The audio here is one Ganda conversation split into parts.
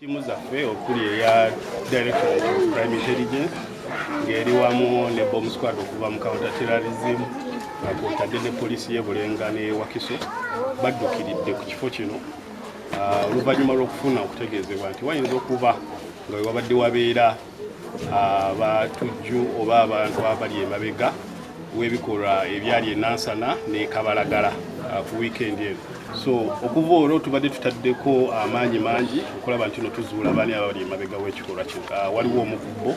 Ttiimu zaffe okuli eya Directorate of Crime Intelligence ng'eri wamu ne bomb squad okuva mu counter terrorism kw'otadde ne poliisi y'e Bulenga ne Wakiso baddukiridde ku kifo kino oluvannyuma lw'okufuna okutegeezebwa nti wayinza okuba nga we wabadde wabeera abatujju oba abantu abali emabega w'ebikolwa ebyali e Nansana ne Kabalagala ku weekend eno. So okuva olwo tubadde tutaddeko amaanyi mangi okulaba nti no tuzuula baani abali emabega w'ekikolwa kino. Waliwo omukubbo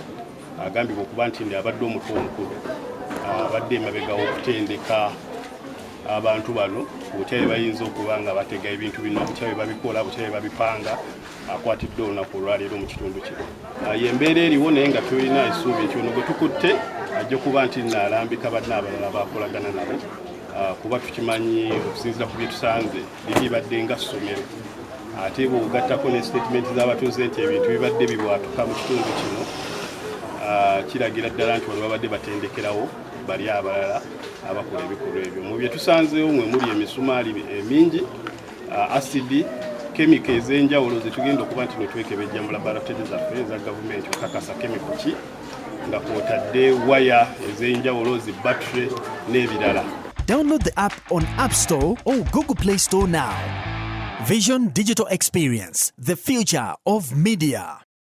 agambibwa okuba nti abadde omutwe omukulu abadde emabega okutendeka abantu bano butya bwe bayinza okuba nga batega ebintu bino butya bwe babikola butya bwe babipanga akwatiddwa olunaku olwaleero mu kitundu kino. Y'embeera eriwo naye nga tulina essuubi nti ono gwe tukutte ajja kuba nti naalambika banne abalala bakolagana nabo kuba tukimanyi okusinziira ku bye tusanze bibadde nga ssomero ate bw'ogattako ne statement z'abatuuze nti ebintu bibadde bibwatuka mu kitundu kino kiragira ddala nti wano babadde batendekerawo bali abalala abakola ebikolwa ebyo. Mu bye tusanzeewo mwe muli emisumaali emingi, asidi, kemiko ez'enjawulo ze tugenda okuba nti netwekebejja mu laboratory zaffe eza gavumenti okukakasa kemiko ki nga kw'otadde waya ez'enjawulo zi battery n'ebirala. Download the app on App Store or Google Play Store now. Vision Digital Experience, the future of media.